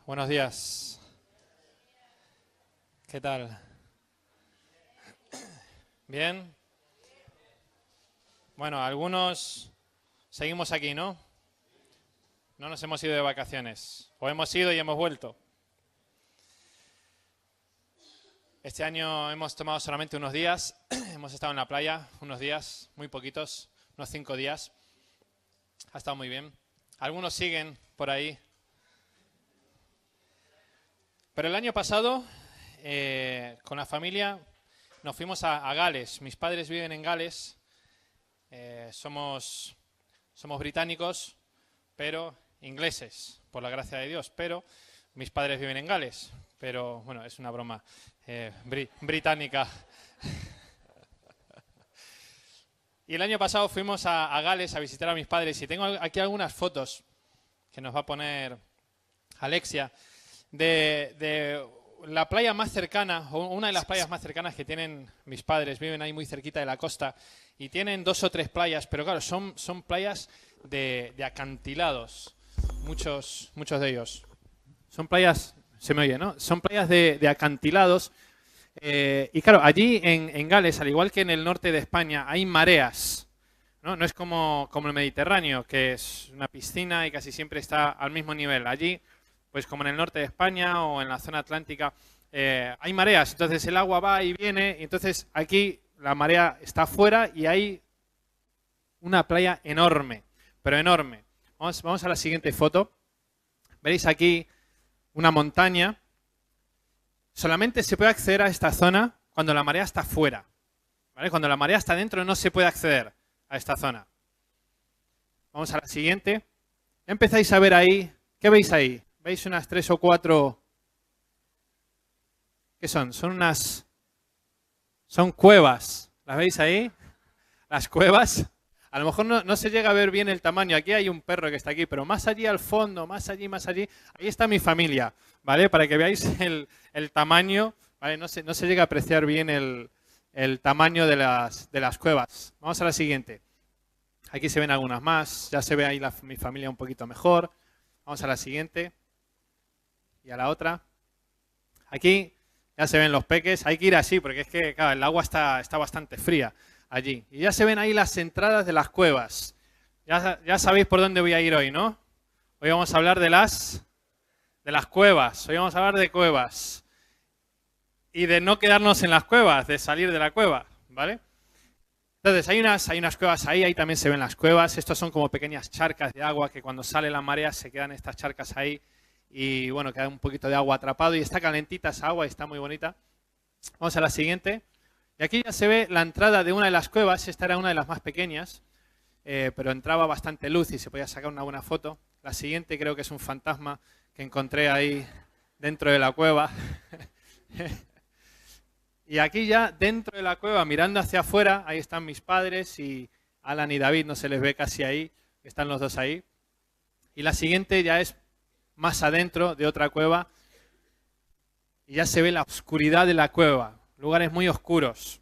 Buenos días. ¿Qué tal? ¿Bien? Bueno, algunos seguimos aquí, ¿no? No nos hemos ido de vacaciones. O hemos ido y hemos vuelto. Este año hemos tomado solamente unos días. Hemos estado en la playa unos días, muy poquitos, unos 5 días. Ha estado muy bien. Algunos siguen por ahí. Pero el año pasado, con la familia, nos fuimos a Gales. Mis padres viven en Gales. Somos británicos, pero ingleses, por la gracia de Dios. Pero mis padres viven en Gales. Pero, bueno, es una broma británica. Y el año pasado fuimos a Gales a visitar a mis padres. Y tengo aquí algunas fotos que nos va a poner Alexia de la playa más cercana, o una de las playas más cercanas que tienen mis padres. Viven ahí muy cerquita de la costa y tienen 2 o 3 playas, pero claro, son playas de acantilados, muchos de ellos. Son playas, se me oye, ¿no? Son playas de acantilados. Y claro, allí en Gales, al igual que en el norte de España, hay mareas, ¿no? No es como el Mediterráneo, que es una piscina y casi siempre está al mismo nivel. Allí, pues como en el norte de España o en la zona atlántica, hay mareas. Entonces el agua va y viene. Y entonces aquí la marea está afuera y hay una playa enorme, pero enorme. Vamos a la siguiente foto. Veréis aquí una montaña. Solamente se puede acceder a esta zona cuando la marea está fuera, ¿vale? Cuando la marea está dentro no se puede acceder a esta zona. Vamos a la siguiente. Empezáis a ver ahí. ¿Qué veis ahí? ¿Veis unas 3 o 4? ¿Qué son? Son cuevas. ¿Las veis ahí? Las cuevas. A lo mejor no se llega a ver bien el tamaño. Aquí hay un perro que está aquí, pero más allí al fondo, más allí, ahí está mi familia, ¿vale? Para que veáis el tamaño, ¿vale? No se llega a apreciar bien el tamaño de las cuevas. Vamos a la siguiente. Aquí se ven algunas más. Ya se ve ahí mi familia un poquito mejor. Vamos a la siguiente. Y a la otra. Aquí ya se ven los peques. Hay que ir así porque es que claro, el agua está bastante fría allí. Y ya se ven ahí las entradas de las cuevas. Ya sabéis por dónde voy a ir hoy, ¿no? Hoy vamos a hablar de las cuevas. Hoy vamos a hablar de cuevas. Y de no quedarnos en las cuevas, de salir de la cueva, ¿vale? Entonces hay unas cuevas ahí también se ven las cuevas. Estos son como pequeñas charcas de agua que cuando sale la marea se quedan estas charcas ahí. Y bueno, queda un poquito de agua atrapado y está calentita esa agua y está muy bonita. Vamos a la siguiente. Y aquí ya se ve la entrada de una de las cuevas. Esta era una de las más pequeñas, pero entraba bastante luz y se podía sacar una buena foto. La siguiente creo que es un fantasma que encontré ahí dentro de la cueva. Y aquí ya dentro de la cueva, mirando hacia afuera, ahí están mis padres y Alan y David, no se les ve casi ahí, están los dos ahí. Y la siguiente ya es más adentro de otra cueva y ya se ve la oscuridad de la cueva, lugares muy oscuros.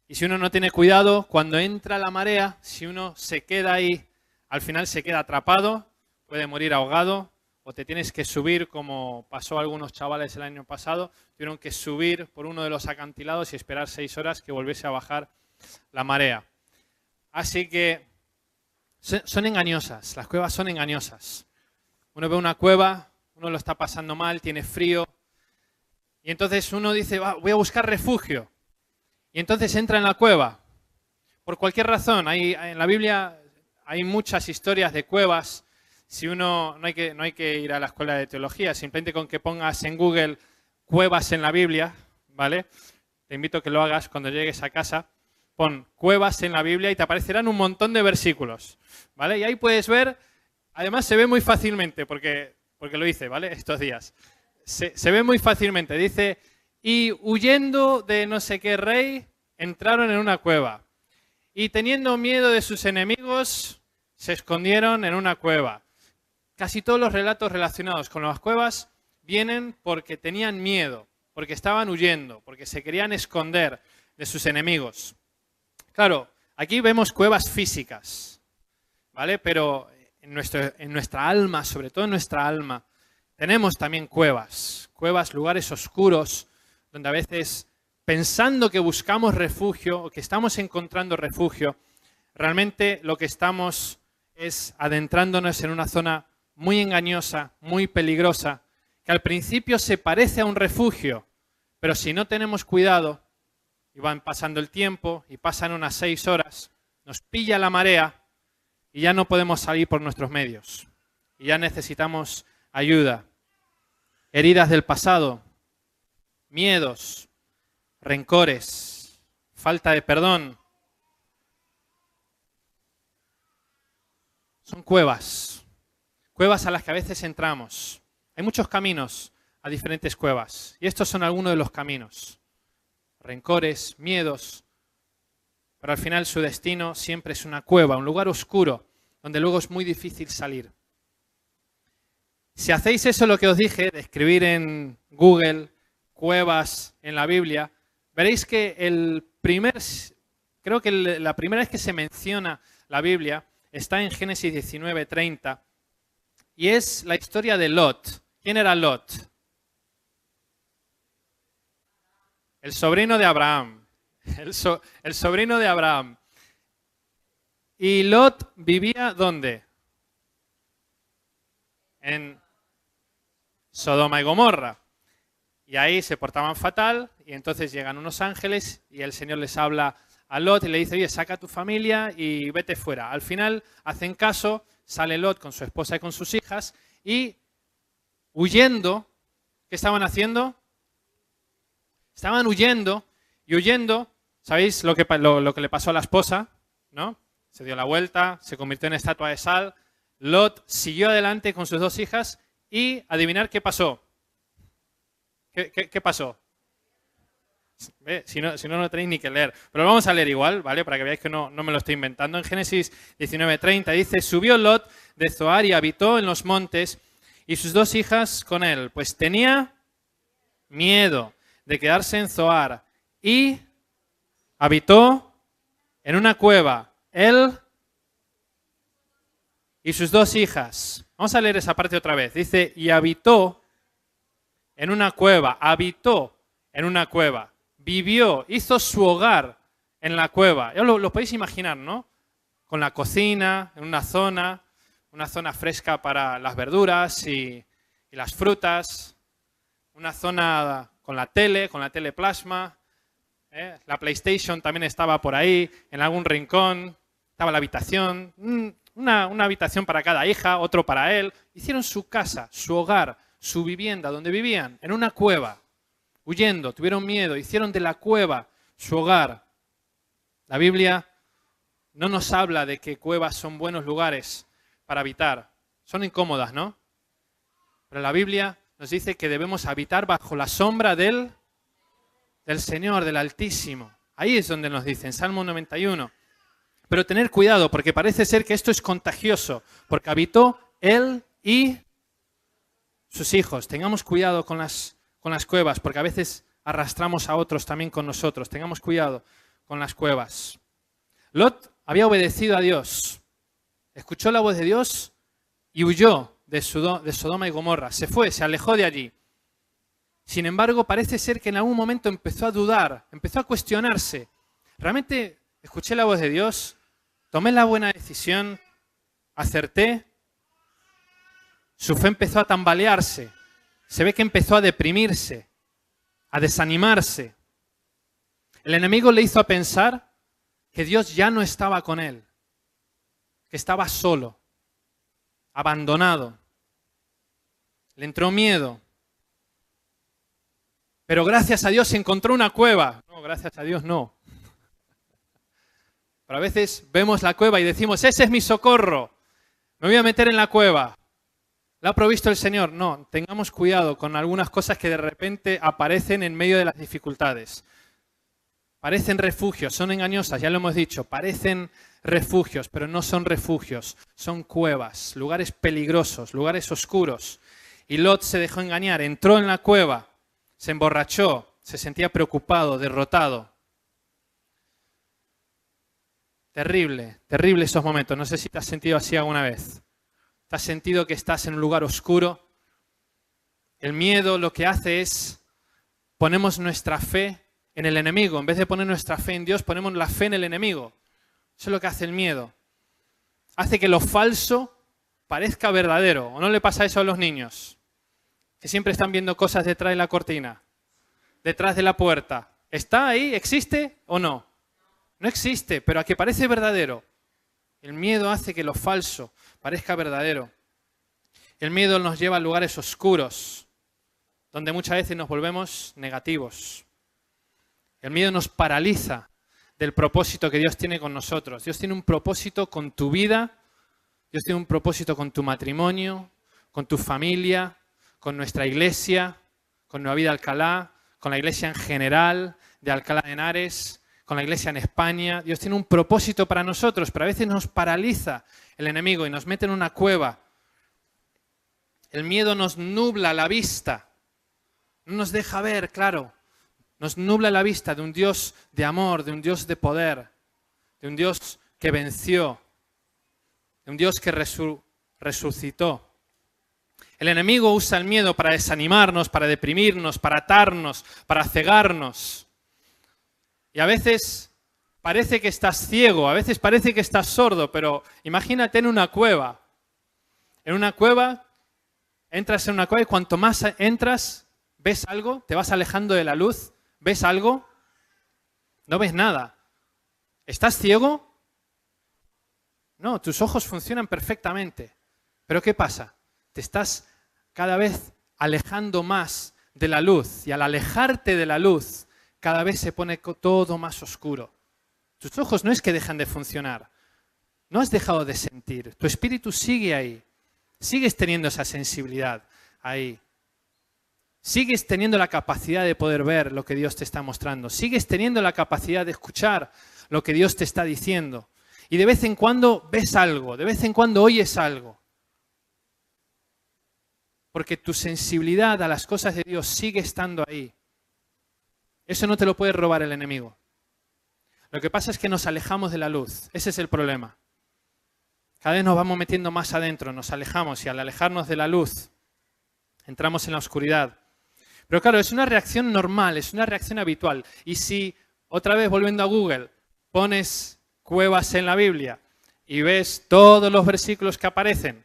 Y si uno no tiene cuidado, cuando entra la marea, si uno se queda ahí, al final se queda atrapado, puede morir ahogado o te tienes que subir, como pasó a algunos chavales el año pasado, tuvieron que subir por uno de los acantilados y esperar 6 horas que volviese a bajar la marea. Así que son engañosas, las cuevas son engañosas. Uno ve una cueva, uno lo está pasando mal, tiene frío, y entonces uno dice, voy a buscar refugio. Y entonces entra en la cueva. Por cualquier razón, en la Biblia hay muchas historias de cuevas. Si uno no hay que ir a la escuela de teología, simplemente con que pongas en Google cuevas en la Biblia, ¿vale? Te invito a que lo hagas cuando llegues a casa. Pon cuevas en la Biblia y te aparecerán un montón de versículos, ¿vale? Y ahí puedes ver, además se ve muy fácilmente, porque lo hice, ¿vale? Estos días. Se ve muy fácilmente, dice, y huyendo de no sé qué rey, entraron en una cueva. Y teniendo miedo de sus enemigos, se escondieron en una cueva. Casi todos los relatos relacionados con las cuevas vienen porque tenían miedo, porque estaban huyendo, porque se querían esconder de sus enemigos. Claro, aquí vemos cuevas físicas, ¿vale? Pero en nuestra alma, sobre todo en nuestra alma, tenemos también cuevas, lugares oscuros, donde a veces pensando que buscamos refugio o que estamos encontrando refugio, realmente lo que estamos es adentrándonos en una zona muy engañosa, muy peligrosa, que al principio se parece a un refugio, pero si no tenemos cuidado, y van pasando el tiempo, y pasan unas 6 horas, nos pilla la marea y ya no podemos salir por nuestros medios. Y ya necesitamos ayuda. Heridas del pasado, miedos, rencores, falta de perdón. Son cuevas a las que a veces entramos. Hay muchos caminos a diferentes cuevas y estos son algunos de los caminos. Rencores, miedos, pero al final su destino siempre es una cueva, un lugar oscuro, donde luego es muy difícil salir. Si hacéis eso lo que os dije, de escribir en Google cuevas en la Biblia, veréis que creo que la primera vez que se menciona la Biblia está en Génesis 19:30 y es la historia de Lot. ¿Quién era Lot? El sobrino de Abraham. El sobrino de Abraham. ¿Y Lot vivía dónde? En Sodoma y Gomorra. Y ahí se portaban fatal y entonces llegan unos ángeles y el Señor les habla a Lot y le dice, oye, saca a tu familia y vete fuera. Al final hacen caso, sale Lot con su esposa y con sus hijas y huyendo, ¿qué estaban haciendo? Estaban huyendo y huyendo, ¿sabéis lo que le pasó a la esposa? ¿No? Se dio la vuelta, se convirtió en estatua de sal. Lot siguió adelante con sus 2 hijas y adivinar qué pasó. ¿Qué pasó? Si no, no tenéis ni que leer. Pero lo vamos a leer igual, ¿vale? Para que veáis que no me lo estoy inventando. En Génesis 19:30 dice, subió Lot de Zoar y habitó en los montes y sus 2 hijas con él, pues tenía miedo de quedarse en Zoar y habitó en una cueva, él y sus 2 hijas. Vamos a leer esa parte otra vez. Dice, y habitó en una cueva, vivió, hizo su hogar en la cueva. Ya lo podéis imaginar, ¿no? Con la cocina, en una zona fresca para las verduras y las frutas, una zona con la tele plasma, la PlayStation también estaba por ahí, en algún rincón, estaba la habitación, una habitación para cada hija, otro para él. Hicieron su casa, su hogar, su vivienda, donde vivían, en una cueva, huyendo, tuvieron miedo, hicieron de la cueva su hogar. La Biblia no nos habla de que cuevas son buenos lugares para habitar. Son incómodas, ¿no? Pero la Biblia nos dice que debemos habitar bajo la sombra del Señor, del Altísimo. Ahí es donde nos dice, en Salmo 91. Pero tener cuidado, porque parece ser que esto es contagioso, porque habitó él y sus hijos. Tengamos cuidado con las cuevas, porque a veces arrastramos a otros también con nosotros. Tengamos cuidado con las cuevas. Lot había obedecido a Dios, escuchó la voz de Dios y huyó de Sodoma y Gomorra. Se fue, se alejó de allí. Sin embargo, parece ser que en algún momento empezó a dudar, empezó a cuestionarse. ¿Realmente escuché la voz de Dios? ¿Tomé la buena decisión? ¿Acerté? Su fe empezó a tambalearse. Se ve que empezó a deprimirse, a desanimarse. El enemigo le hizo pensar que Dios ya no estaba con él, que estaba solo, abandonado. Le entró miedo. Pero gracias a Dios encontró una cueva. No, gracias a Dios no. Pero a veces vemos la cueva y decimos, ese es mi socorro. Me voy a meter en la cueva. ¿La ha provisto el Señor? No, tengamos cuidado con algunas cosas que de repente aparecen en medio de las dificultades. Parecen refugios, son engañosas, ya lo hemos dicho, parecen refugios, pero no son refugios, son cuevas, lugares peligrosos, lugares oscuros. Y Lot se dejó engañar, entró en la cueva, se emborrachó, se sentía preocupado, derrotado. Terrible, terrible esos momentos, no sé si te has sentido así alguna vez. ¿Te has sentido que estás en un lugar oscuro? El miedo lo que hace es ponemos nuestra fe en el enemigo. En vez de poner nuestra fe en Dios, ponemos la fe en el enemigo. Eso es lo que hace el miedo. Hace que lo falso parezca verdadero. ¿O no le pasa eso a los niños? Que siempre están viendo cosas detrás de la cortina, detrás de la puerta. ¿Está ahí? ¿Existe o no? No existe, pero a que parece verdadero. El miedo hace que lo falso parezca verdadero. El miedo nos lleva a lugares oscuros, donde muchas veces nos volvemos negativos. El miedo nos paraliza del propósito que Dios tiene con nosotros. Dios tiene un propósito con tu vida, Dios tiene un propósito con tu matrimonio, con tu familia, con nuestra iglesia, con Nueva Vida Alcalá, con la iglesia en general de Alcalá de Henares, con la iglesia en España. Dios tiene un propósito para nosotros, pero a veces nos paraliza el enemigo y nos mete en una cueva. El miedo nos nubla la vista, no nos deja ver, claro. Nos nubla la vista de un Dios de amor, de un Dios de poder, de un Dios que venció, de un Dios que resucitó. El enemigo usa el miedo para desanimarnos, para deprimirnos, para atarnos, para cegarnos. Y a veces parece que estás ciego, a veces parece que estás sordo, pero imagínate en una cueva. En una cueva, entras en una cueva y cuanto más entras, ves algo, te vas alejando de la luz. ¿Ves algo? No ves nada. ¿Estás ciego? No, tus ojos funcionan perfectamente. ¿Pero qué pasa? Te estás cada vez alejando más de la luz. Y al alejarte de la luz, cada vez se pone todo más oscuro. Tus ojos no es que dejan de funcionar. No has dejado de sentir. Tu espíritu sigue ahí. Sigues teniendo esa sensibilidad ahí. Sigues teniendo la capacidad de poder ver lo que Dios te está mostrando. Sigues teniendo la capacidad de escuchar lo que Dios te está diciendo. Y de vez en cuando ves algo, de vez en cuando oyes algo. Porque tu sensibilidad a las cosas de Dios sigue estando ahí. Eso no te lo puede robar el enemigo. Lo que pasa es que nos alejamos de la luz. Ese es el problema. Cada vez nos vamos metiendo más adentro, nos alejamos y al alejarnos de la luz, entramos en la oscuridad. Pero claro, es una reacción normal, es una reacción habitual. Y si, otra vez volviendo a Google, pones cuevas en la Biblia y ves todos los versículos que aparecen,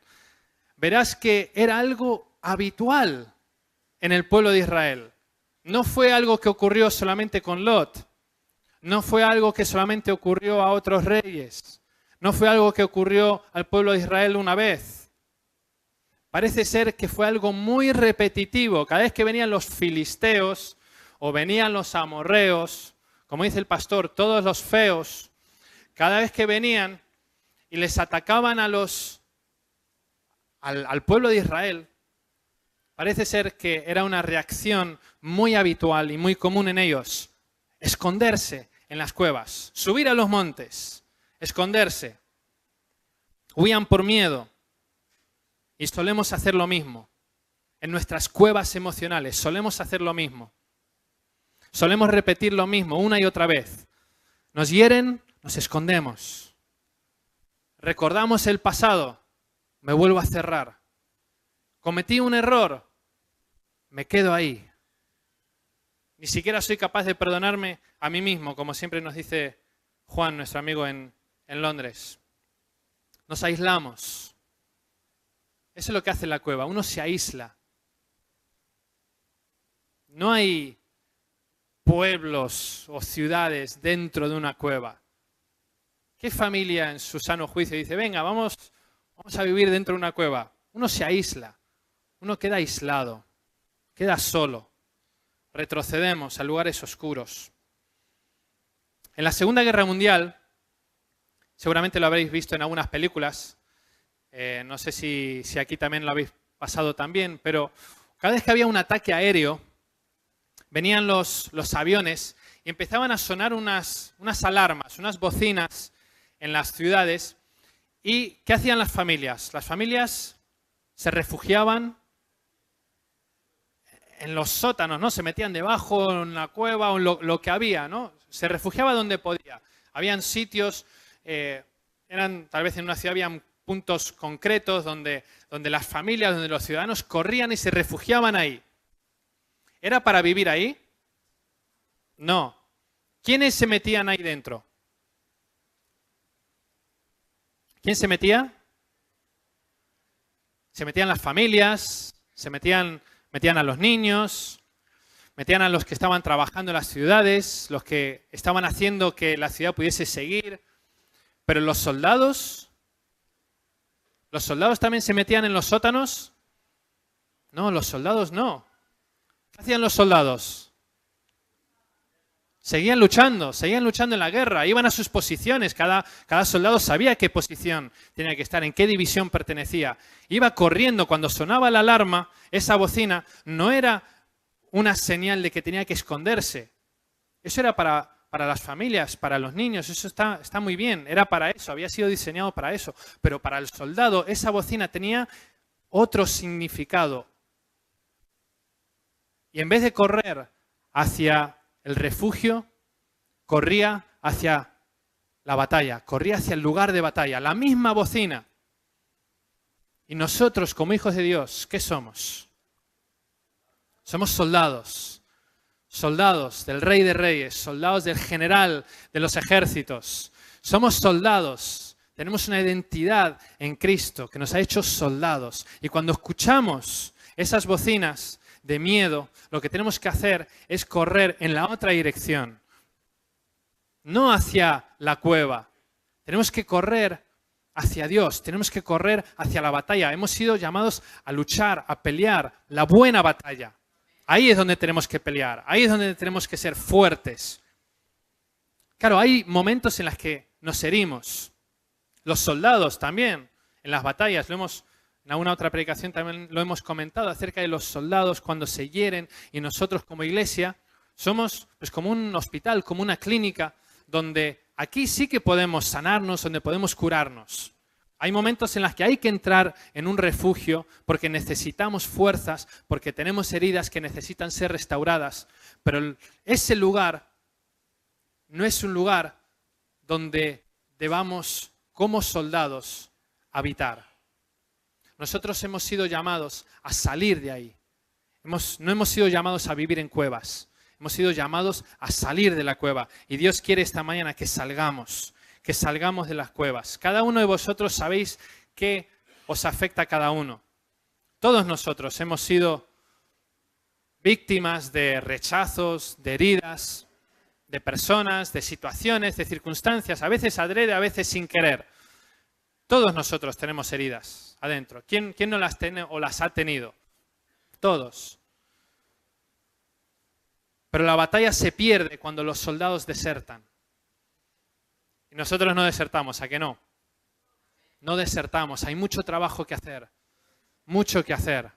verás que era algo habitual en el pueblo de Israel. No fue algo que ocurrió solamente con Lot. No fue algo que solamente ocurrió a otros reyes. No fue algo que ocurrió al pueblo de Israel una vez. Parece ser que fue algo muy repetitivo. Cada vez que venían los filisteos o venían los amorreos, como dice el pastor, todos los feos, cada vez que venían y les atacaban al pueblo de Israel, parece ser que era una reacción muy habitual y muy común en ellos. Esconderse en las cuevas, subir a los montes, esconderse. Huían por miedo. Y solemos hacer lo mismo. En nuestras cuevas emocionales solemos hacer lo mismo. Solemos repetir lo mismo una y otra vez. Nos hieren, nos escondemos. Recordamos el pasado, me vuelvo a cerrar. Cometí un error, me quedo ahí. Ni siquiera soy capaz de perdonarme a mí mismo, como siempre nos dice Juan, nuestro amigo en Londres. Nos aislamos. Eso es lo que hace la cueva, uno se aísla. No hay pueblos o ciudades dentro de una cueva. ¿Qué familia en su sano juicio dice, venga, vamos a vivir dentro de una cueva? Uno se aísla, uno queda aislado, queda solo. Retrocedemos a lugares oscuros. En la Segunda Guerra Mundial, seguramente lo habréis visto en algunas películas, no sé si aquí también lo habéis pasado también, pero cada vez que había un ataque aéreo, venían los aviones y empezaban a sonar unas alarmas, unas bocinas en las ciudades. ¿Y qué hacían las familias? Las familias se refugiaban en los sótanos, ¿no? Se metían debajo, en la cueva o en lo que había, ¿no? Se refugiaba donde podía. Habían sitios, tal vez en una ciudad habían puntos concretos donde las familias, donde los ciudadanos corrían y se refugiaban ahí. ¿Era para vivir ahí? No. ¿Quiénes se metían ahí dentro? ¿Quién se metía? Se metían las familias, metían a los niños, metían a los que estaban trabajando en las ciudades, los que estaban haciendo que la ciudad pudiese seguir. Pero los soldados también se metían en los sótanos. No, los soldados no. ¿Qué hacían los soldados? Seguían luchando en la guerra, iban a sus posiciones, cada soldado sabía qué posición tenía que estar, en qué división pertenecía. Iba corriendo, cuando sonaba la alarma, esa bocina no era una señal de que tenía que esconderse. Eso era para las familias, para los niños, eso está muy bien, era para eso, había sido diseñado para eso. Pero para el soldado esa bocina tenía otro significado. Y en vez de correr hacia el refugio, corría hacia la batalla, corría hacia el lugar de batalla, la misma bocina. Y nosotros, como hijos de Dios, ¿qué somos? Somos soldados, soldados del Rey de Reyes, soldados del general de los ejércitos. Somos soldados, tenemos una identidad en Cristo que nos ha hecho soldados. Y cuando escuchamos esas bocinas de miedo, lo que tenemos que hacer es correr en la otra dirección, no hacia la cueva. Tenemos que correr hacia Dios, tenemos que correr hacia la batalla. Hemos sido llamados a luchar, a pelear la buena batalla. Ahí es donde tenemos que pelear, ahí es donde tenemos que ser fuertes. Claro, hay momentos en los que nos herimos. Los soldados también, en las batallas, en alguna otra predicación también lo hemos comentado acerca de los soldados cuando se hieren, y nosotros como iglesia somos pues como un hospital, como una clínica, donde aquí sí que podemos sanarnos, donde podemos curarnos. Hay momentos en los que hay que entrar en un refugio porque necesitamos fuerzas, porque tenemos heridas que necesitan ser restauradas, pero ese lugar no es un lugar donde debamos como soldados habitar. Nosotros hemos sido llamados a salir de ahí. No hemos sido llamados a vivir en cuevas. Hemos sido llamados a salir de la cueva. Y Dios quiere esta mañana que salgamos de las cuevas. Cada uno de vosotros sabéis qué os afecta a cada uno. Todos nosotros hemos sido víctimas de rechazos, de heridas, de personas, de situaciones, de circunstancias, a veces adrede, a veces sin querer. Todos nosotros tenemos heridas adentro. ¿Quién no las tiene o las ha tenido? Todos. Pero la batalla se pierde cuando los soldados desertan. Y nosotros no desertamos, ¿a qué no? No desertamos, hay mucho trabajo que hacer. Mucho que hacer.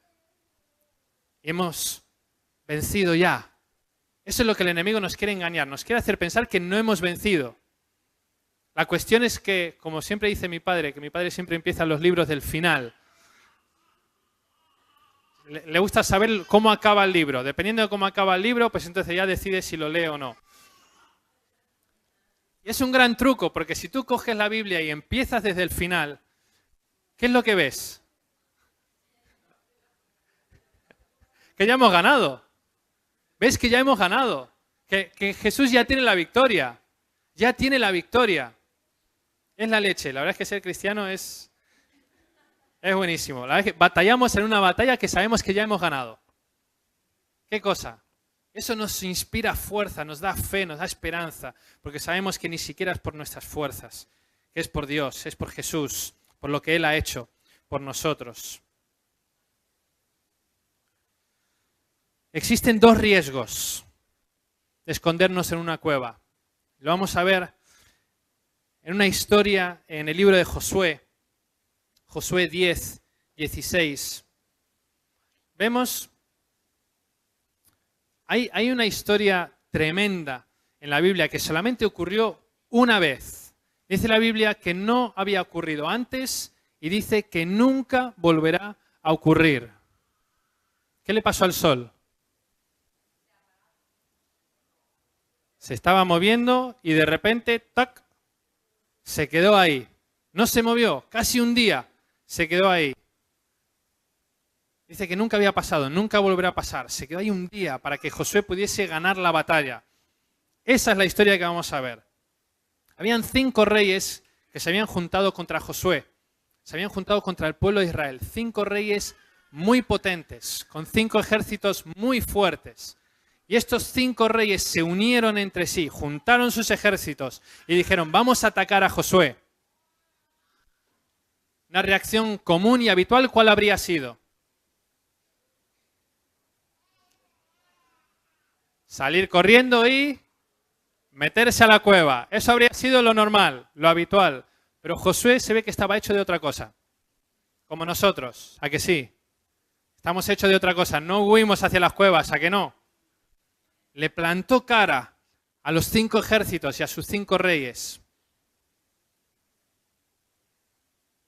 Hemos vencido ya. Eso es lo que el enemigo nos quiere engañar, nos quiere hacer pensar que no hemos vencido. La cuestión es que, como siempre dice mi padre, que mi padre siempre empieza los libros del final. Le gusta saber cómo acaba el libro. Dependiendo de cómo acaba el libro, pues entonces ya decide si lo lee o no. Y es un gran truco, porque si tú coges la Biblia y empiezas desde el final, ¿qué es lo que ves? Que ya hemos ganado. ¿Ves que ya hemos ganado? Que Jesús ya tiene la victoria. Ya tiene la victoria. Es la leche. La verdad es que ser cristiano es buenísimo. La verdad es que batallamos en una batalla que sabemos que ya hemos ganado. ¿Qué cosa? Eso nos inspira fuerza, nos da fe, nos da esperanza, porque sabemos que ni siquiera es por nuestras fuerzas, que es por Dios, es por Jesús, por lo que Él ha hecho por nosotros. Existen dos riesgos de escondernos en una cueva. Lo vamos a ver en una historia en el libro de Josué, Josué 10, 16. Vemos, hay una historia tremenda en la Biblia que solamente ocurrió una vez. Dice la Biblia que no había ocurrido antes y dice que nunca volverá a ocurrir. ¿Qué le pasó al sol? Se estaba moviendo y de repente, ¡tac!, se quedó ahí. No se movió, casi un día se quedó ahí. Dice que nunca había pasado, nunca volverá a pasar. Se quedó ahí un día para que Josué pudiese ganar la batalla. Esa es la historia que vamos a ver. Habían 5 reyes que se habían juntado contra Josué. Se habían juntado contra el pueblo de Israel. 5 reyes muy potentes, con 5 ejércitos muy fuertes. Y estos 5 reyes se unieron entre sí, juntaron sus ejércitos y dijeron, vamos a atacar a Josué. Una reacción común y habitual, ¿cuál habría sido? Salir corriendo y meterse a la cueva. Eso habría sido lo normal, lo habitual. Pero Josué se ve que estaba hecho de otra cosa. Como nosotros, ¿a que sí? Estamos hechos de otra cosa. No huimos hacia las cuevas, ¿a que no? Le plantó cara a los 5 ejércitos y a sus 5 reyes.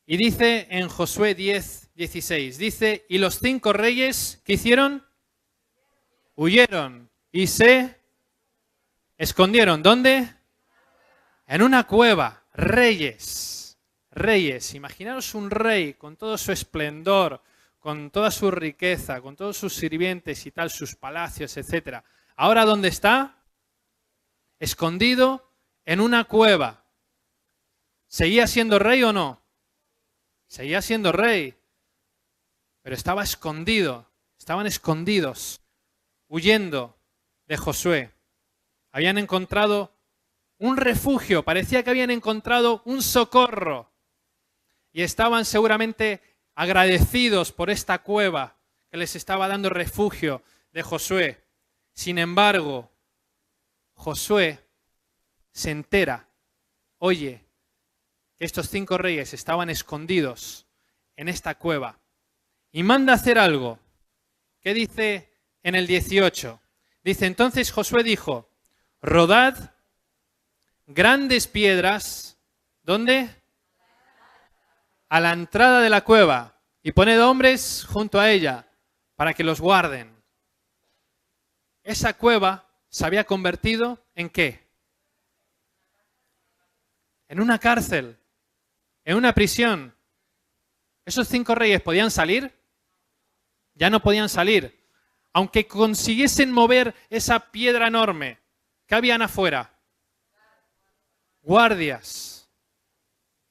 Y dice en Josué 10:16, dice, y los 5 reyes, ¿qué hicieron? Huyeron y se escondieron. ¿Dónde? En una cueva. Reyes. Reyes. Imaginaros un rey con todo su esplendor, con toda su riqueza, con todos sus sirvientes y tal, sus palacios, etc. ¿Ahora dónde está? Escondido en una cueva. ¿Seguía siendo rey o no? Seguía siendo rey, pero estaba escondido. Estaban escondidos, huyendo de Josué. Habían encontrado un refugio, parecía que habían encontrado un socorro. Y estaban seguramente agradecidos por esta cueva que les estaba dando refugio de Josué. Sin embargo, Josué se entera, oye, que estos 5 reyes estaban escondidos en esta cueva y manda a hacer algo. ¿Qué dice en el 18? Dice, entonces Josué dijo, rodad grandes piedras, ¿dónde? A la entrada de la cueva y poned hombres junto a ella para que los guarden. Esa cueva se había convertido ¿en qué? En una cárcel, en una prisión. ¿Esos 5 reyes podían salir? Ya no podían salir. Aunque consiguiesen mover esa piedra enorme, ¿qué habían afuera? Guardias.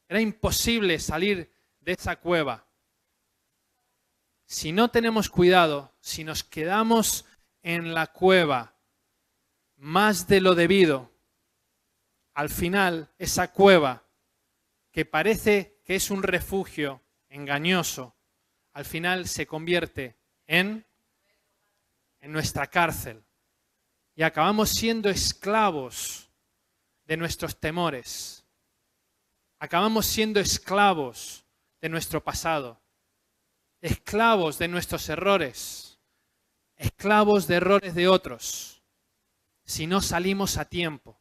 Era imposible salir de esa cueva. Si no tenemos cuidado, si nos quedamos en la cueva más de lo debido, al final esa cueva que parece que es un refugio engañoso, al final se convierte en nuestra cárcel y acabamos siendo esclavos de nuestros temores. Acabamos siendo esclavos de nuestro pasado, esclavos de nuestros errores, esclavos de errores de otros, si no salimos a tiempo.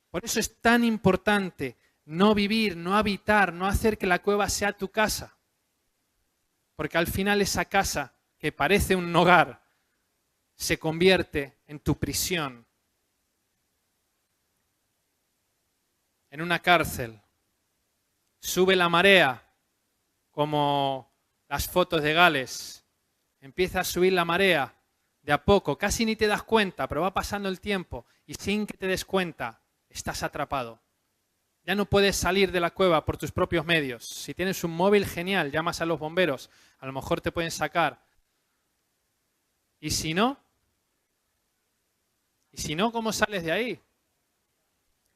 Por eso es tan importante no vivir, no habitar, no hacer que la cueva sea tu casa. Porque al final esa casa, que parece un hogar, se convierte en tu prisión, en una cárcel. Sube la marea, como las fotos de Gales. Empieza a subir la marea de a poco, casi ni te das cuenta, pero va pasando el tiempo y sin que te des cuenta, estás atrapado. Ya no puedes salir de la cueva por tus propios medios. Si tienes un móvil, genial, llamas a los bomberos, a lo mejor te pueden sacar. ¿Y si no? ¿Y si no, cómo sales de ahí?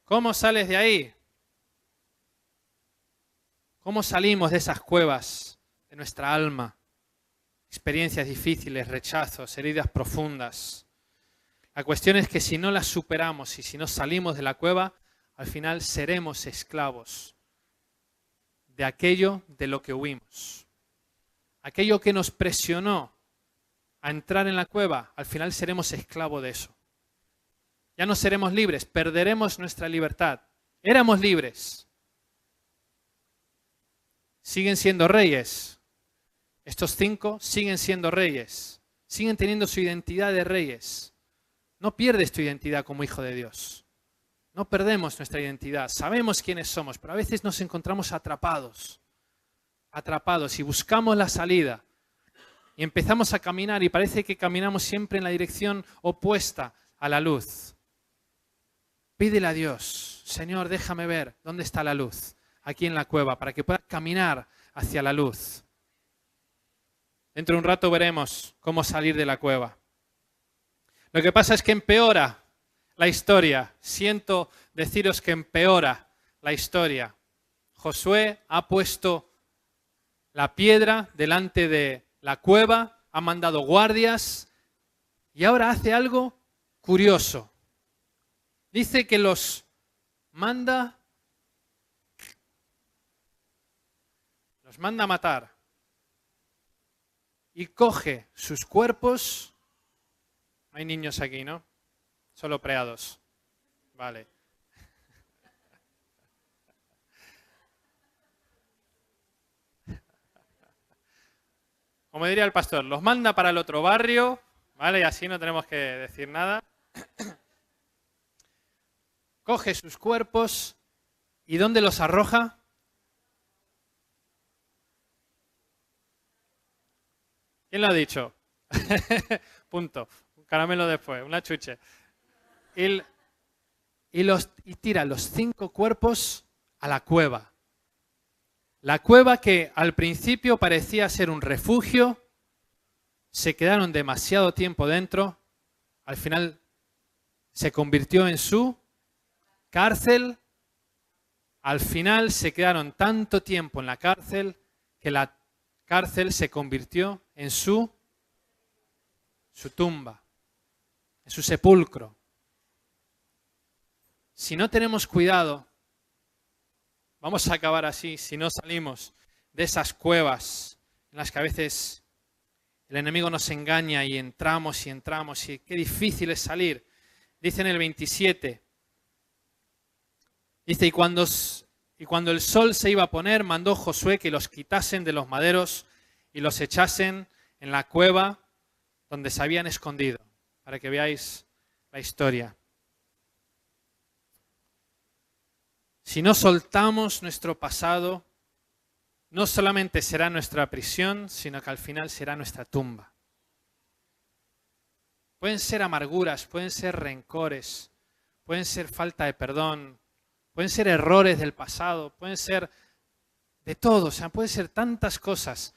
¿Cómo sales de ahí? ¿Cómo salimos de esas cuevas de nuestra alma? Experiencias difíciles, rechazos, heridas profundas. La cuestión es que si no las superamos y si no salimos de la cueva, al final seremos esclavos de aquello de lo que huimos. Aquello que nos presionó a entrar en la cueva, al final seremos esclavos de eso. Ya no seremos libres, perderemos nuestra libertad. Éramos libres. Siguen siendo reyes. Estos 5 siguen siendo reyes. Siguen teniendo su identidad de reyes. No pierdes tu identidad como hijo de Dios. No perdemos nuestra identidad, sabemos quiénes somos, pero a veces nos encontramos atrapados y buscamos la salida. Y empezamos a caminar y parece que caminamos siempre en la dirección opuesta a la luz. Pídele a Dios, Señor, déjame ver dónde está la luz, aquí en la cueva, para que pueda caminar hacia la luz. Dentro de un rato veremos cómo salir de la cueva. Lo que pasa es que empeora la historia. Siento deciros que empeora la historia. Josué ha puesto la piedra delante de la cueva, ha mandado guardias y ahora hace algo curioso. Dice que los manda a matar y coge sus cuerpos. Hay niños aquí, ¿no? Solo preados. Vale. Como diría el pastor, los manda para el otro barrio, ¿vale? Y así no tenemos que decir nada. Coge sus cuerpos y ¿dónde los arroja? ¿Quién lo ha dicho? Punto. Un caramelo después, una chuche. Y tira los 5 cuerpos a la cueva. La cueva que al principio parecía ser un refugio, se quedaron demasiado tiempo dentro, al final se convirtió en su cárcel, al final se quedaron tanto tiempo en la cárcel que la cárcel se convirtió en su tumba, en su sepulcro. Si no tenemos cuidado, vamos a acabar así si no salimos de esas cuevas en las que a veces el enemigo nos engaña y entramos y qué difícil es salir. Dice en el 27, dice, y cuando el sol se iba a poner, mandó Josué que los quitasen de los maderos y los echasen en la cueva donde se habían escondido, para que veáis la historia. Si no soltamos nuestro pasado, no solamente será nuestra prisión, sino que al final será nuestra tumba. Pueden ser amarguras, pueden ser rencores, pueden ser falta de perdón, pueden ser errores del pasado, pueden ser de todo, o sea, pueden ser tantas cosas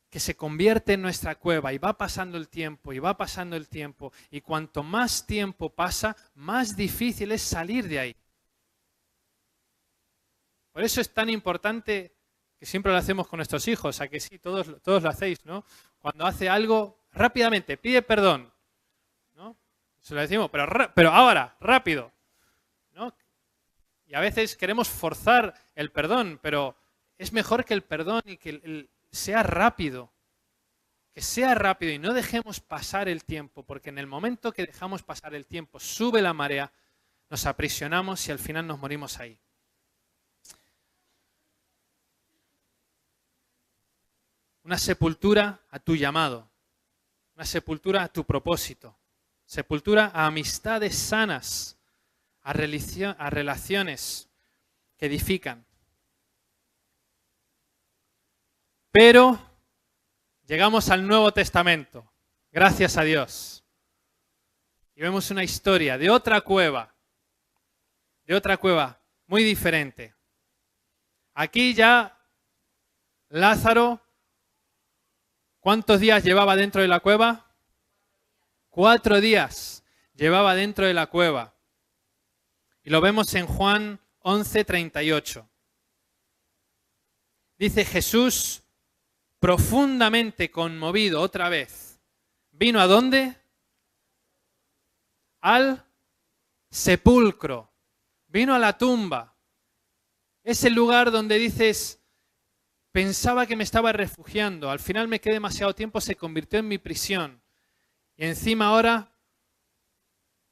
que se convierte en nuestra cueva y va pasando el tiempo y va pasando el tiempo y cuanto más tiempo pasa, más difícil es salir de ahí. Por eso es tan importante que siempre lo hacemos con nuestros hijos, a que sí, todos lo hacéis, ¿no? Cuando hace algo, rápidamente, pide perdón, ¿no? Se lo decimos, pero ahora, rápido, ¿no? Y a veces queremos forzar el perdón, pero es mejor que el perdón y que sea rápido. Que sea rápido y no dejemos pasar el tiempo, porque en el momento que dejamos pasar el tiempo, sube la marea, nos aprisionamos y al final nos morimos ahí. Una sepultura a tu llamado, una sepultura a tu propósito, sepultura a amistades sanas, a relaciones que edifican. Pero llegamos al Nuevo Testamento, gracias a Dios, y vemos una historia de otra cueva muy diferente. Aquí ya Lázaro, ¿cuántos días llevaba dentro de la cueva? 4 días llevaba dentro de la cueva. Y lo vemos en Juan 11:38. Dice Jesús, profundamente conmovido otra vez, ¿vino a dónde? Al sepulcro. Vino a la tumba. Es el lugar donde dices, pensaba que me estaba refugiando, al final me quedé demasiado tiempo, se convirtió en mi prisión. Y encima ahora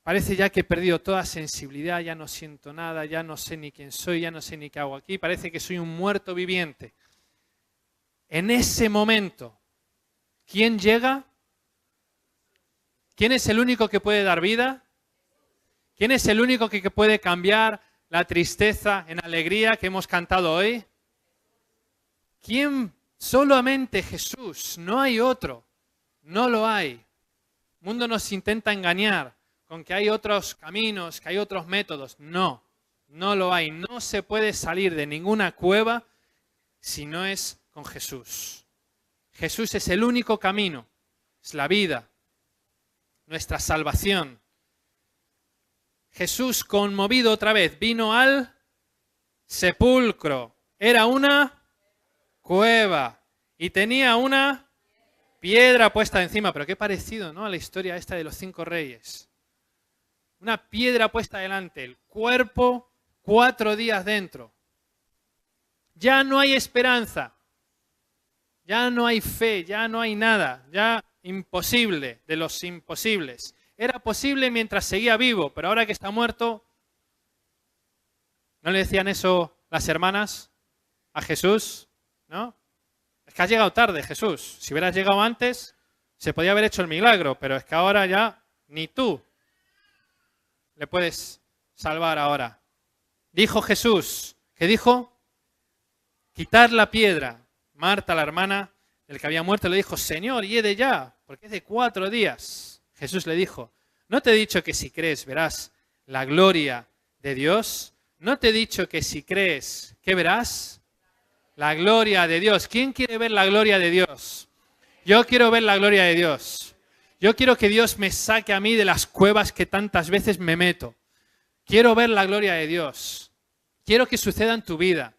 parece ya que he perdido toda sensibilidad, ya no siento nada, ya no sé ni quién soy, ya no sé ni qué hago aquí, parece que soy un muerto viviente. En ese momento, ¿quién llega? ¿Quién es el único que puede dar vida? ¿Quién es el único que puede cambiar la tristeza en alegría que hemos cantado hoy? ¿Quién? Solamente Jesús, no hay otro, no lo hay. El mundo nos intenta engañar con que hay otros caminos, que hay otros métodos. No, no lo hay. No se puede salir de ninguna cueva si no es con Jesús. Jesús es el único camino, es la vida, nuestra salvación. Jesús, conmovido otra vez, vino al sepulcro. Era una cueva y tenía una piedra puesta encima. Pero qué parecido, ¿no?, a la historia esta de los 5 reyes. Una piedra puesta delante, el cuerpo 4 días dentro. Ya no hay esperanza, ya no hay fe, ya no hay nada, ya imposible de los imposibles. Era posible mientras seguía vivo, pero ahora que está muerto, ¿no le decían eso las hermanas a Jesús? ¿No? Es que has llegado tarde, Jesús. Si hubieras llegado antes, se podía haber hecho el milagro, pero es que ahora ya ni tú le puedes salvar ahora. Dijo Jesús, ¿qué dijo? Quitar la piedra. Marta, la hermana del que había muerto, le dijo, Señor, hiede ya, porque es de 4 días. Jesús le dijo, ¿no te he dicho que si crees verás la gloria de Dios? ¿No te he dicho que si crees, ¿qué verás? La gloria de Dios. ¿Quién quiere ver la gloria de Dios? Yo quiero ver la gloria de Dios. Yo quiero que Dios me saque a mí de las cuevas que tantas veces me meto. Quiero ver la gloria de Dios. Quiero que suceda en tu vida.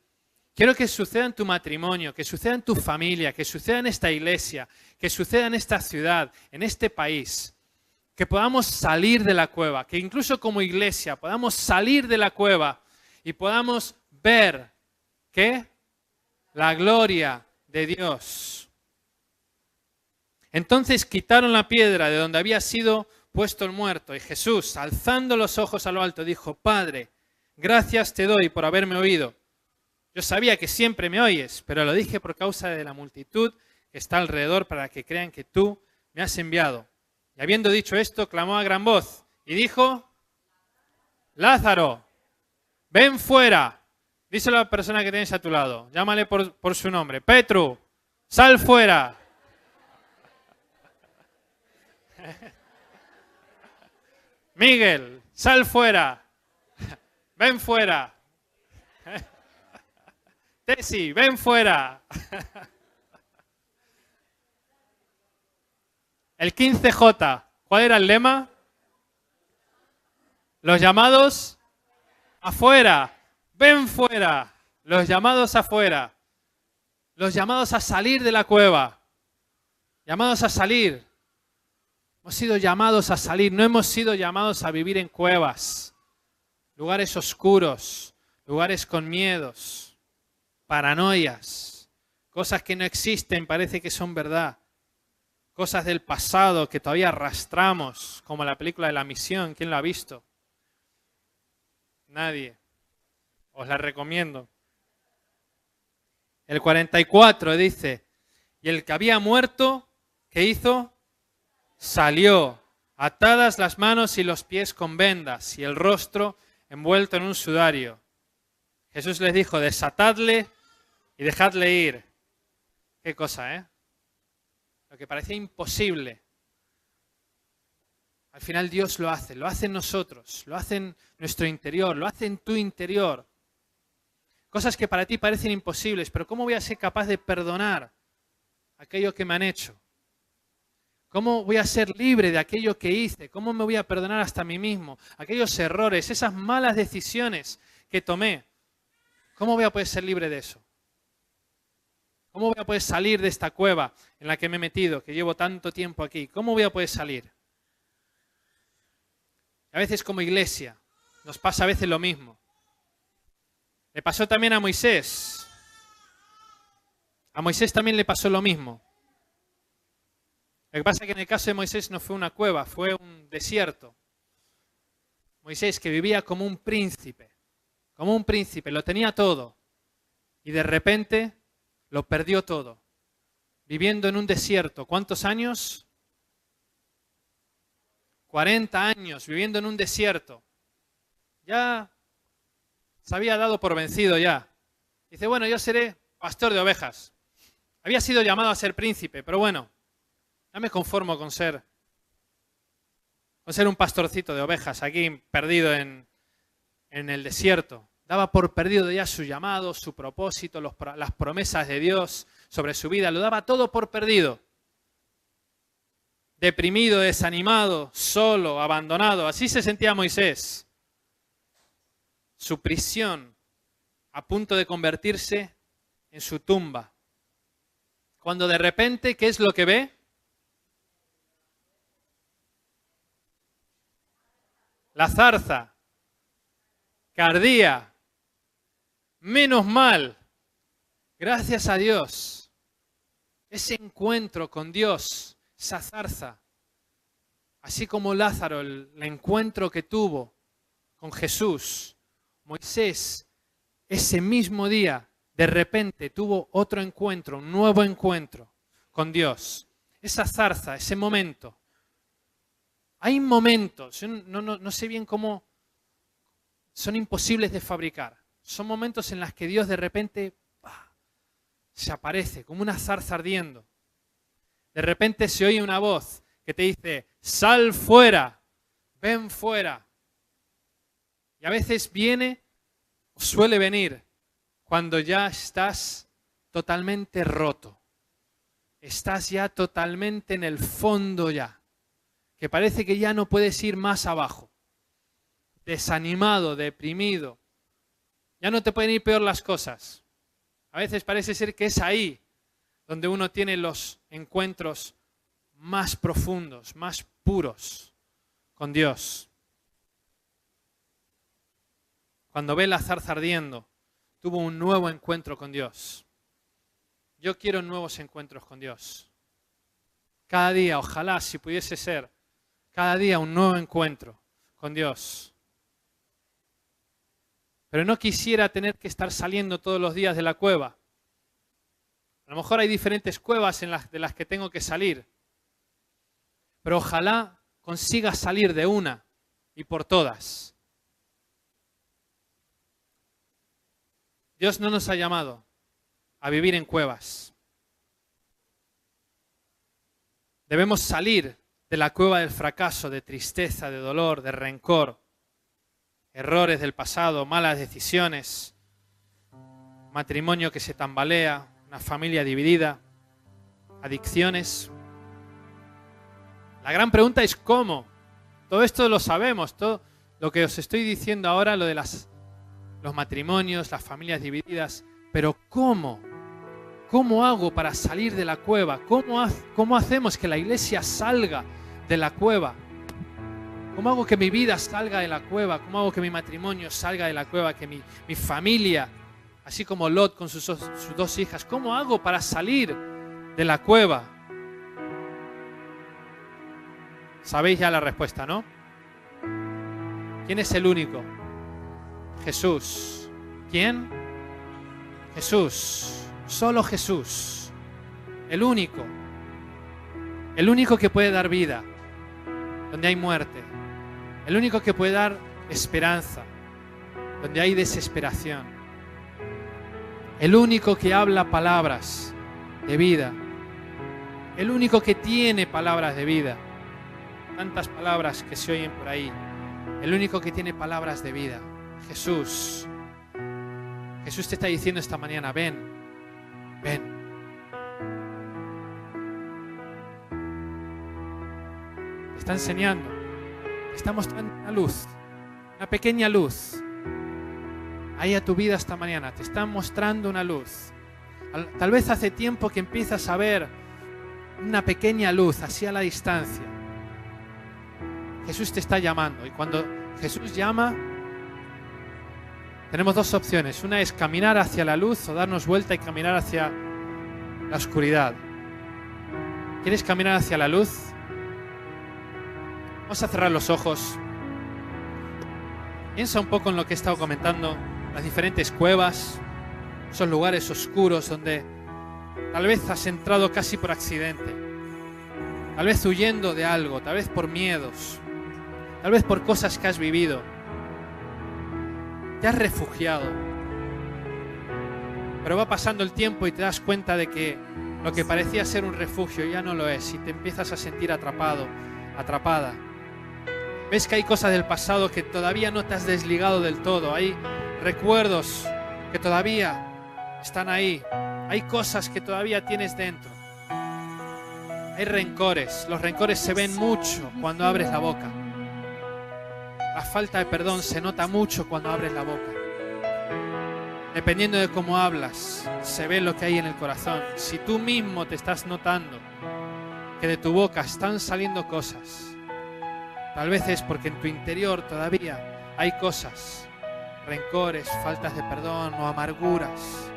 Quiero que suceda en tu matrimonio, que suceda en tu familia, que suceda en esta iglesia, que suceda en esta ciudad, en este país. Que podamos salir de la cueva, que incluso como iglesia podamos salir de la cueva y podamos ver, ¿qué? La gloria de Dios. Entonces quitaron la piedra de donde había sido puesto el muerto y Jesús, alzando los ojos a lo alto, dijo, Padre, gracias te doy por haberme oído. Yo sabía que siempre me oyes, pero lo dije por causa de la multitud que está alrededor para que crean que tú me has enviado. Y habiendo dicho esto, clamó a gran voz y dijo, Lázaro, ven fuera. Díselo a la persona que tienes a tu lado. Llámale por su nombre. Petru, sal fuera. Miguel, sal fuera. Ven fuera. Tesi, ven fuera. El 15J, ¿cuál era el lema? Los llamados afuera. Ven fuera. Los llamados afuera. Los llamados a salir de la cueva. Llamados a salir. Hemos sido llamados a salir. No hemos sido llamados a vivir en cuevas. Lugares oscuros. Lugares con miedos. Paranoias. Cosas que no existen, parece que son verdad. Cosas del pasado que todavía arrastramos, como la película de La Misión. ¿Quién la ha visto? Nadie. Os la recomiendo. El 44 dice, y el que había muerto, ¿qué hizo? Salió, atadas las manos y los pies con vendas y el rostro envuelto en un sudario. Jesús les dijo, desatadle y dejadle ir. Qué cosa, ¿eh? Lo que parecía imposible. Al final Dios lo hace en nosotros, lo hace en nuestro interior, lo hace en tu interior. Cosas que para ti parecen imposibles, pero ¿cómo voy a ser capaz de perdonar aquello que me han hecho? ¿Cómo voy a ser libre de aquello que hice? ¿Cómo me voy a perdonar hasta a mí mismo? Aquellos errores, esas malas decisiones que tomé. ¿Cómo voy a poder ser libre de eso? ¿Cómo voy a poder salir de esta cueva en la que me he metido, que llevo tanto tiempo aquí? ¿Cómo voy a poder salir? A veces como iglesia nos pasa a veces lo mismo. Le pasó también a Moisés. A Moisés también le pasó lo mismo. Lo que pasa es que en el caso de Moisés no fue una cueva, fue un desierto. Moisés, que vivía como un príncipe, lo tenía todo. Y de repente lo perdió todo. Viviendo en un desierto. ¿Cuántos años? 40 años viviendo en un desierto. Ya se había dado por vencido ya. Dice, bueno, yo seré pastor de ovejas. Había sido llamado a ser príncipe, pero bueno, ya me conformo con ser un pastorcito de ovejas aquí perdido en el desierto. Daba por perdido ya su llamado, su propósito, las promesas de Dios sobre su vida. Lo daba todo por perdido. Deprimido, desanimado, solo, abandonado. Así se sentía Moisés. Su prisión a punto de convertirse en su tumba. Cuando de repente, ¿qué es lo que ve? La zarza que ardía. Menos mal. Gracias a Dios. Ese encuentro con Dios, esa zarza, así como Lázaro, el encuentro que tuvo con Jesús, Moisés, ese mismo día, de repente tuvo otro encuentro, un nuevo encuentro con Dios. Esa zarza, ese momento. Hay momentos, yo no sé bien cómo, son imposibles de fabricar. Son momentos en los que Dios de repente se aparece como una zarza ardiendo. De repente se oye una voz que te dice, sal fuera, ven fuera. Y a veces viene o suele venir cuando ya estás totalmente roto. Estás ya totalmente en el fondo ya. Que parece que ya no puedes ir más abajo. Desanimado, deprimido. Ya no te pueden ir peor las cosas. A veces parece ser que es ahí donde uno tiene los encuentros más profundos, más puros con Dios. Cuando ve la zarza ardiendo, tuvo un nuevo encuentro con Dios. Yo quiero nuevos encuentros con Dios. Cada día, ojalá, si pudiese ser, cada día un nuevo encuentro con Dios. Pero no quisiera tener que estar saliendo todos los días de la cueva. A lo mejor hay diferentes cuevas de las que tengo que salir. Pero ojalá consiga salir de una y por todas. Dios no nos ha llamado a vivir en cuevas. Debemos salir de la cueva del fracaso, de tristeza, de dolor, de rencor, errores del pasado, malas decisiones, matrimonio que se tambalea, una familia dividida, adicciones. La gran pregunta es ¿cómo? Todo esto lo sabemos, todo lo que os estoy diciendo ahora, lo de los matrimonios, las familias divididas, pero ¿cómo? ¿Cómo hago para salir de la cueva? ¿Cómo hacemos que la iglesia salga de la cueva? ¿Cómo hago que mi vida salga de la cueva? ¿Cómo hago que mi matrimonio salga de la cueva? Que mi familia, así como Lot con sus dos hijas, ¿cómo hago para salir de la cueva? Sabéis ya la respuesta, ¿no? ¿Quién es el único? Jesús. ¿Quién? Jesús. Solo Jesús. El único. El único que puede dar vida donde hay muerte. El único que puede dar esperanza donde hay desesperación. El único que habla palabras de vida. El único que tiene palabras de vida. Tantas palabras que se oyen por ahí. El único que tiene palabras de vida. Jesús. Jesús te está diciendo esta mañana, ven, ven. Te está enseñando, te está mostrando una luz, una pequeña luz. Ahí a tu vida esta mañana, te está mostrando una luz. Tal vez hace tiempo que empiezas a ver una pequeña luz así a la distancia. Jesús te está llamando y cuando Jesús llama, tenemos dos opciones. Una es caminar hacia la luz o darnos vuelta y caminar hacia la oscuridad. ¿Quieres caminar hacia la luz? Vamos a cerrar los ojos. Piensa un poco en lo que he estado comentando, las diferentes cuevas, esos lugares oscuros donde tal vez has entrado casi por accidente, tal vez huyendo de algo, tal vez por miedos, tal vez por cosas que has vivido. te has refugiado. Pero va pasando el tiempo y te das cuenta de que lo que parecía ser un refugio ya no lo es y te empiezas a sentir atrapado, atrapada. Ves que hay cosas del pasado que todavía no te has desligado del todo. Hay recuerdos que todavía están ahí. Hay cosas que todavía tienes dentro. Hay rencores. Los rencores se ven mucho cuando abres la boca. La falta de perdón se nota mucho cuando abres la boca. Dependiendo de cómo hablas, se ve lo que hay en el corazón. Si tú mismo te estás notando que de tu boca están saliendo cosas, tal vez es porque en tu interior todavía hay cosas, rencores, faltas de perdón o amarguras.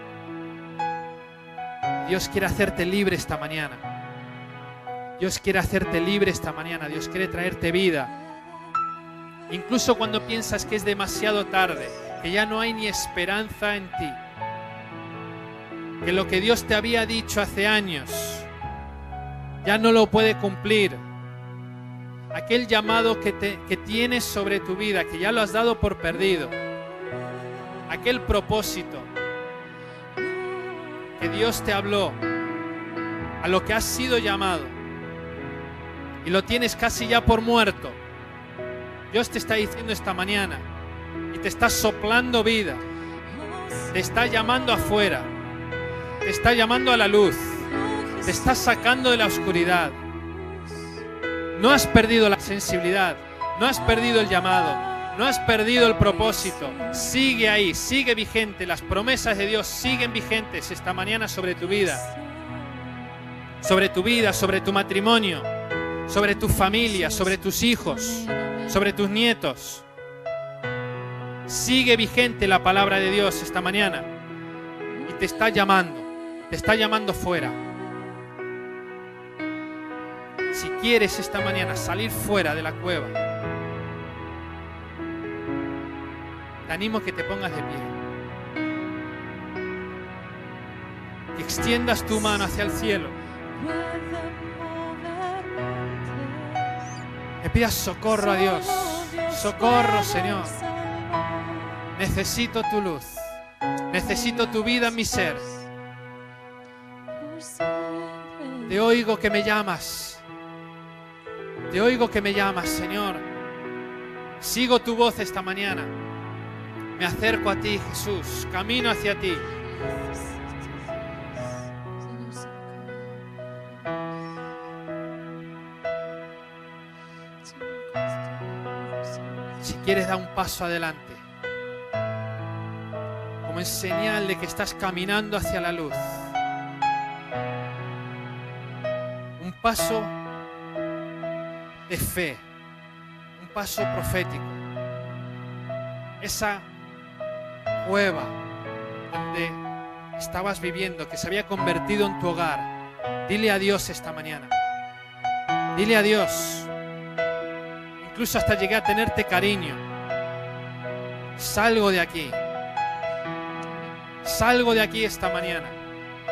Dios quiere hacerte libre esta mañana. Dios quiere hacerte libre esta mañana. Dios quiere traerte vida. Incluso cuando piensas que es demasiado tarde, que ya no hay ni esperanza en ti, que lo que Dios te había dicho hace años ya no lo puede cumplir. Aquel llamado que tienes sobre tu vida, que ya lo has dado por perdido, aquel propósito que Dios te habló, a lo que has sido llamado y lo tienes casi ya por muerto. Dios te está diciendo esta mañana y te está soplando vida, te está llamando afuera, te está llamando a la luz, te está sacando de la oscuridad. No has perdido la sensibilidad, no has perdido el llamado, no has perdido el propósito. Sigue ahí, sigue vigente. Las promesas de Dios siguen vigentes esta mañana sobre tu vida, sobre tu matrimonio, sobre tu familia, sobre tus hijos, sobre tus nietos. Sigue vigente la palabra de Dios esta mañana y te está llamando fuera. Si quieres esta mañana salir fuera de la cueva, te animo a que te pongas de pie, que extiendas tu mano hacia el cielo, que pidas socorro a Dios. Socorro, Señor. Necesito tu luz, necesito tu vida en mi ser. Te oigo que me llamas. Te oigo que me llamas, Señor. Sigo tu voz esta mañana. Me acerco a ti, Jesús. Camino hacia ti. Si quieres dar un paso adelante, como en señal de que estás caminando hacia la luz. Un paso de fe, un paso profético. Esa cueva donde estabas viviendo, que se había convertido en tu hogar, dile a Dios esta mañana. Dile a Dios. Incluso hasta llegué a tenerte cariño. Salgo de aquí. Salgo de aquí esta mañana.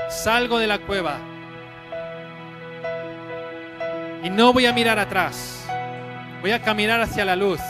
Salgo de la cueva. Y no voy a mirar atrás. Voy a caminar hacia la luz.